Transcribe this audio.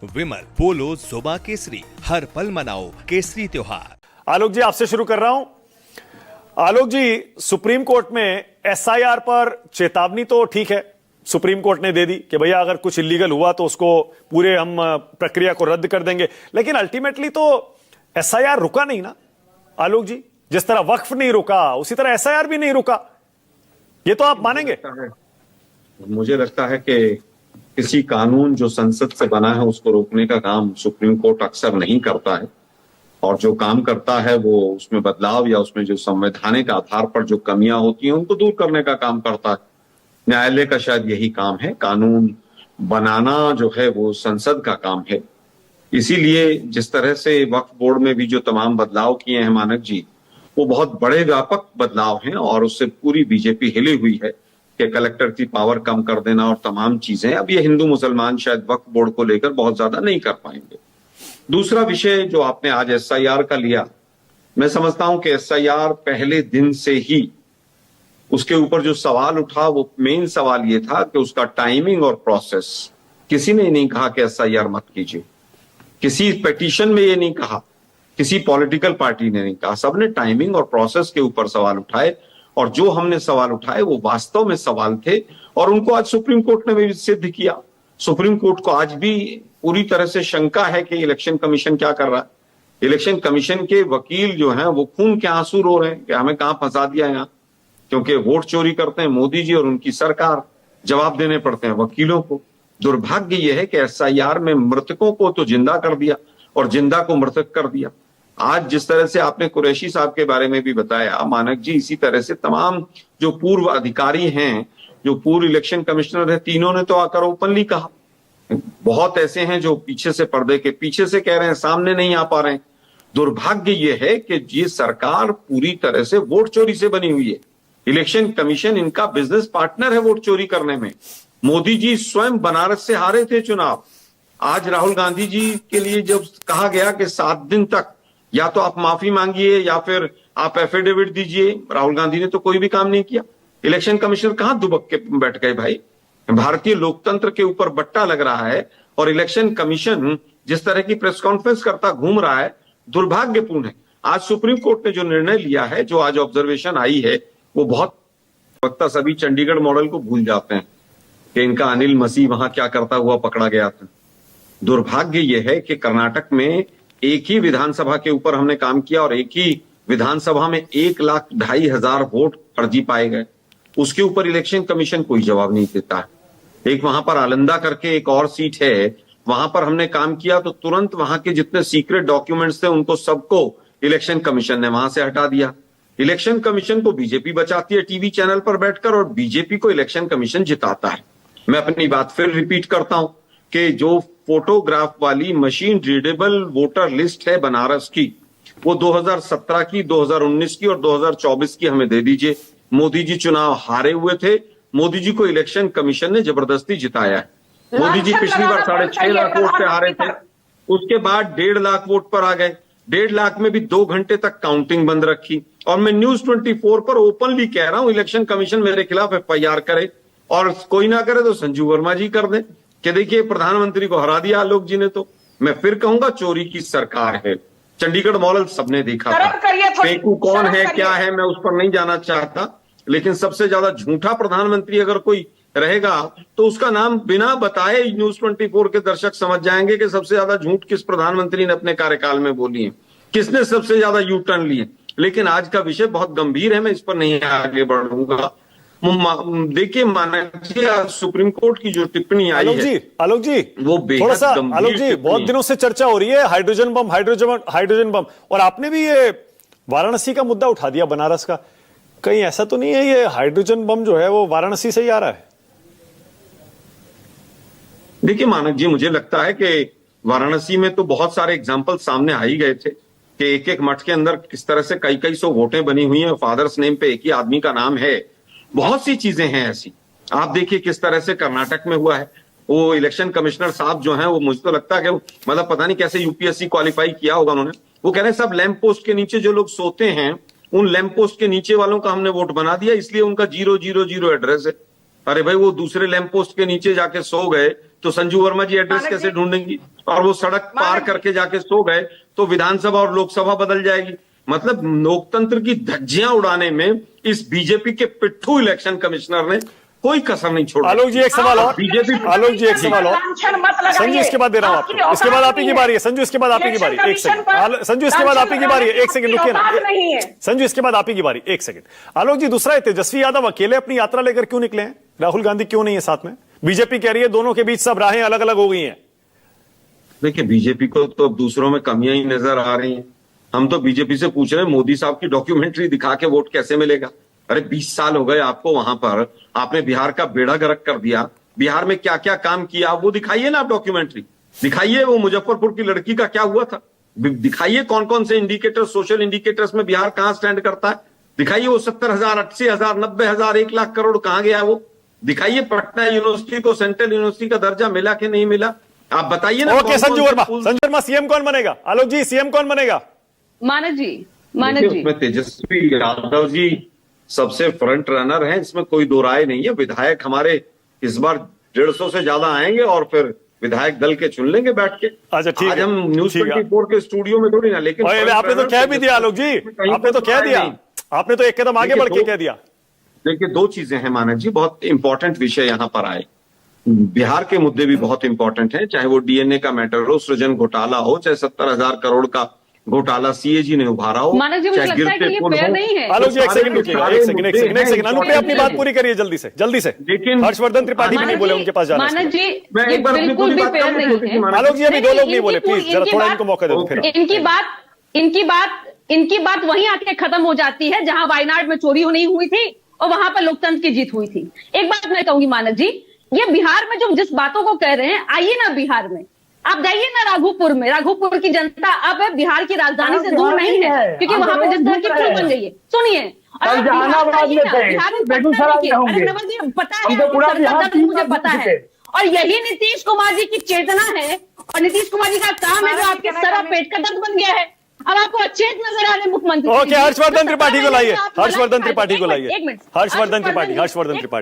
विमल पोलो जुबा केसरी, हर पल मनाओ केसरी त्योहार। आलोक जी, आपसे शुरू कर रहा हूं। आलोक जी, सुप्रीम कोर्ट में एसआईआर पर चेतावनी तो ठीक है, सुप्रीम कोर्ट ने दे दी कि भैया अगर कुछ इलीगल हुआ तो उसको पूरे हम प्रक्रिया को रद्द कर देंगे, लेकिन अल्टीमेटली तो एसआईआर रुका नहीं ना आलोक जी। जिस तरह वक्फ नहीं रुका उसी तरह एसआईआर भी नहीं रुका, ये तो आप मानेंगे? मुझे लगता है कि किसी कानून जो संसद से बना है उसको रोकने का काम सुप्रीम कोर्ट अक्सर नहीं करता है, और जो काम करता है वो उसमें बदलाव या उसमें जो संवैधानिक आधार पर जो कमियां होती हैं उनको दूर करने का काम करता है। न्यायालय का शायद यही काम है, कानून बनाना जो है वो संसद का काम है। इसीलिए जिस तरह से वक्फ बोर्ड में भी जो तमाम बदलाव किए हैं मानक जी, वो बहुत बड़े व्यापक बदलाव हैं, और उससे पूरी बीजेपी हिली हुई है कि कलेक्टर की पावर कम कर देना और तमाम चीजें। अब ये हिंदू मुसलमान शायद वक्फ बोर्ड को लेकर बहुत ज्यादा नहीं कर पाएंगे। दूसरा विषय जो आपने आज एसआईआर का लिया, मैं समझता हूं कि एसआईआर पहले दिन से ही उसके ऊपर जो सवाल उठा वो मेन सवाल ये था कि उसका टाइमिंग और प्रोसेस। किसी ने नहीं कहा कि एसआईआर मत कीजिए, किसी पिटीशन में ये नहीं कहा, किसी पॉलिटिकल पार्टी ने नहीं कहा, सबने टाइमिंग और प्रोसेस के ऊपर सवाल उठाए, और जो हमने सवाल उठाए वो वास्तव में सवाल थे, और उनको आज सुप्रीम कोर्ट ने भी सिद्ध किया। सुप्रीम कोर्ट को आज भी पूरी तरह से शंका है कि इलेक्शन कमीशन क्या कर रहा है। इलेक्शन कमीशन के वकील जो हैं वो खून के आंसू रो रहे हैं कि हमें कहां फंसा दिया यहां, क्योंकि वोट चोरी करते हैं मोदी जी और उनकी सरकार, जवाब देने पड़ते हैं वकीलों को। दुर्भाग्य यह है कि एसआईआर में मृतकों को तो जिंदा कर दिया और जिंदा को मृतक कर दिया। आज जिस तरह से आपने कुरैशी साहब के बारे में भी बताया मानक जी, इसी तरह से तमाम जो पूर्व अधिकारी हैं, जो पूर्व इलेक्शन कमिश्नर है, तीनों ने तो आकर ओपनली कहा। बहुत ऐसे हैं जो पीछे से, पर्दे के पीछे से कह रहे हैं, सामने नहीं आ पा रहे हैं। दुर्भाग्य यह है कि ये सरकार पूरी तरह से वोट चोरी से बनी हुई है। इलेक्शन कमीशन इनका बिजनेस पार्टनर है वोट चोरी करने में। मोदी जी स्वयं बनारस से हारे थे चुनाव। आज राहुल गांधी जी के लिए जब कहा गया कि 7 दिन तक या तो आप माफी मांगिए या फिर आप एफिडेविट दीजिए, राहुल गांधी ने तो कोई भी काम नहीं किया। इलेक्शन कमिश्नर कहां दुबक के बैठ गए भाई? भारतीय लोकतंत्र के ऊपर बट्टा लग रहा है, और इलेक्शन कमीशन जिस तरह की प्रेस कॉन्फ्रेंस करता घूम रहा है, दुर्भाग्यपूर्ण है। आज सुप्रीम कोर्ट ने जो निर्णय लिया है, जो आज ऑब्जर्वेशन आई है, वो बहुत वक्ता सभी चंडीगढ़ मॉडल को भूल जाते हैं कि इनका अनिल मसीह वहां क्या करता हुआ पकड़ा गया था। दुर्भाग्य यह है कि कर्नाटक में एक ही विधानसभा के ऊपर हमने काम किया और एक ही विधानसभा में 1,02,500 वोट फर्जी पाए गए। उसके ऊपर इलेक्शन कमीशन कोई जवाब नहीं देता। एक वहां पर आलंदा करके एक और सीट है, वहां पर हमने काम किया तो तुरंत वहां के जितने सीक्रेट डॉक्यूमेंट्स थे उनको सबको इलेक्शन कमीशन ने वहां से हटा दिया। इलेक्शन कमीशन को बीजेपी बचाती है टीवी चैनल पर बैठकर, और बीजेपी को इलेक्शन कमीशन जिताता है। मैं अपनी बात फिर रिपीट करता हूं कि जो फोटोग्राफ वाली मशीन रीडेबल वोटर लिस्ट है बनारस की, वो 2017 की, 2019 की और 2024 की हमें दे दीजिए। मोदी जी चुनाव हारे हुए थे, मोदी जी को इलेक्शन कमीशन ने जबरदस्ती जिताया है। मोदी जी पिछली बार 6.5 लाख वोट से हारे थे, उसके बाद 1.5 लाख वोट पर आ गए। 1.5 लाख में भी 2 घंटे तक काउंटिंग बंद रखी, और मैं न्यूज 24 पर ओपनली कह रहा हूं इलेक्शन कमीशन मेरे खिलाफ एफआईआर करे, और कोई ना करे तो संजू वर्मा जी कर दें कि देखिए प्रधानमंत्री को हरा दिया आलोक जी ने। तो मैं फिर कहूंगा चोरी की सरकार है। चंडीगढ़ मॉडल सबने देखा था। फेंकू कौन है क्या है मैं उस पर नहीं जाना चाहता, लेकिन सबसे ज्यादा झूठा प्रधानमंत्री अगर कोई रहेगा तो उसका नाम बिना बताए न्यूज 24 के दर्शक समझ जाएंगे कि सबसे ज्यादा झूठ किस प्रधानमंत्री ने अपने कार्यकाल में बोली है, किसने सबसे ज्यादा यू टर्न लिए। लेकिन आज का विषय बहुत गंभीर है, मैं इस पर नहीं आगे बढ़ूंगा। देखिए मानक जी, सुप्रीम कोर्ट की जो टिप्पणी आई है आलोक जी वो थोड़ा सा, आलोक जी बहुत दिनों से चर्चा हो रही है हाइड्रोजन बम, और आपने भी ये वाराणसी का मुद्दा उठा दिया बनारस का। कहीं ऐसा तो नहीं है ये हाइड्रोजन बम जो है वो वाराणसी से ही आ रहा है? देखिए मानक जी, मुझे लगता है कि वाराणसी में तो बहुत सारे एग्जाम्पल सामने आ ही गए थे कि एक एक मठ के अंदर किस तरह से कई सौ वोटें बनी हुई हैं, फादर्स नेम पे एक ही आदमी का नाम है। बहुत सी चीजें हैं ऐसी। आप देखिए किस तरह से कर्नाटक में हुआ है। वो इलेक्शन कमिश्नर साहब जो हैं, वो मुझे तो लगता है कि मतलब पता नहीं कैसे यूपीएससी क्वालिफाई किया होगा उन्होंने। वो कह रहे हैं सब लैंप पोस्ट के नीचे जो लोग सोते हैं, उन लैंप पोस्ट के नीचे वालों का हमने वोट बना दिया, इसलिए उनका 000 एड्रेस है। अरे भाई, वो दूसरे लैंप पोस्ट के नीचे जाके सो गए तो संजू वर्मा जी एड्रेस मानक कैसे जी। ढूंढेंगी? और वो सड़क पार मानक जी। करके जाके सो गए तो विधानसभा और लोकसभा बदल जाएगी। मतलब लोकतंत्र की धज्जियां उड़ाने में इस बीजेपी के पिट्ठू इलेक्शन कमिश्नर ने कोई कसर नहीं छोड़ी। आलोक जी एक सवाल और, बीजेपी आलोक जी एक सवाल और, संजू इसके बाद दे रहा हूं आपको, इसके बाद आप ही की बारी है संजू, इसके बाद आप ही की बारी, एक सेकंड संजू, इसके बाद आप ही की बारी है, एक सेकंड रुकिए ना संजू, इसके बाद आप ही की बारी, एक सेकंड। आलोक जी दूसरा है, तेजस्वी यादव अकेले अपनी यात्रा लेकर क्यों निकले हैं? राहुल गांधी क्यों नहीं है साथ में? बीजेपी कह रही है दोनों के बीच सब राहें अलग अलग हो गई हैं। देखिए बीजेपी को तो अब दूसरों में कमियां ही नजर आ रही हैं। हम तो बीजेपी से पूछ रहे हैं मोदी साहब की डॉक्यूमेंट्री दिखा के वोट कैसे मिलेगा? अरे 20 साल हो गए आपको वहां पर, आपने बिहार का बेड़ा गर्क कर दिया। बिहार में क्या क्या काम किया वो दिखाइए ना आप, डॉक्यूमेंट्री दिखाइए। वो मुजफ्फरपुर की लड़की का क्या हुआ था दिखाइए। कौन कौन से इंडिकेटर, सोशल इंडिकेटर्स में बिहार कहां स्टैंड करता है दिखाइए। वो 70,000, 80,000, 90,000, 1 लाख करोड़ कहां गया वो दिखाइए। पटना यूनिवर्सिटी को सेंट्रल यूनिवर्सिटी का दर्जा मिला कि नहीं मिला आप बताइए ना। ओके संजू वर्मा, संजू वर्मा सीएम कौन बनेगा? आलोक जी सीएम कौन बनेगा? मानक जी उसमें तेजस्वी यादव जी सबसे फ्रंट रनर हैं, इसमें कोई दो राय नहीं है। विधायक हमारे इस बार 150 से ज्यादा आएंगे और फिर विधायक दल के चुन लेंगे बैठ के। अच्छा ठीक आज है, हम न्यूज ठीक है। 24 के स्टूडियो में थोड़ी ना, लेकिन आपने तो कह भी दिया आलोक जी, आपने तो कह दिया, आपने तो एक कदम आगे बढ़ के कह दिया। देखिए दो चीजें हैं मानक जी, बहुत इंपॉर्टेंट विषय यहां पर आए। बिहार के मुद्दे भी बहुत इंपॉर्टेंट हैं, चाहे वो डीएनए का मैटर हो, सृजन घोटाला हो, चाहे 70,000 करोड़ का घोटाला सीएजी ने उभारा हो, मानक जी मुझे लगता है कि ये फेयर नहीं है। आलोक जी एक सेकंड रुकिएगा, एक सेकंड अनुपे अपनी बात पूरी करिए जल्दी से, जल्दी से। लेकिन हर्षवर्धन त्रिपाठी भी नहीं बोले उनके पास जाने मानक जी मैं ये एक बार अपनी बिल्कुल पूरी भी बात फेयर करूं, नहीं है। आलोक जी अभी दो लोग नहीं बोले, प्लीज जरा थोड़ा इनको मौका दो। फिर इनकी बात वहीं आके खत्म हो जाती है जहां वायनाड में चोरी नहीं हुई थी और वहां पर लोकतंत्र की जीत हुई थी। एक बात मैं कहूंगी मानक जी, ये बिहार में जो जिस बातों को कह रहे हैं, आइए ना बिहार में, आप जाइए ना राघोपुर में। राघोपुर की जनता अब बिहार की राजधानी से दूर नहीं है, क्योंकि वहां पे जिस तरह की फिल्म बन गई है, सुनिए। और जहानाबाद में थे, बेगूसराय में होंगे, पता है, हम तो पूरा बिहार की मुझे पता है। और यही नीतीश कुमार जी की चेतना है और नीतीश कुमार जी का काम है जो आपके सर और पेट का दर्द बन गया है। अब आपको अचेत नजर आ रहे हैं मुख्यमंत्री। ओके हर्षवर्धन त्रिपाठी को लाइए, हर्षवर्धन त्रिपाठी को लाइए, हर्षवर्धन त्रिपाठी, हर्षवर्धन त्रिपाठी।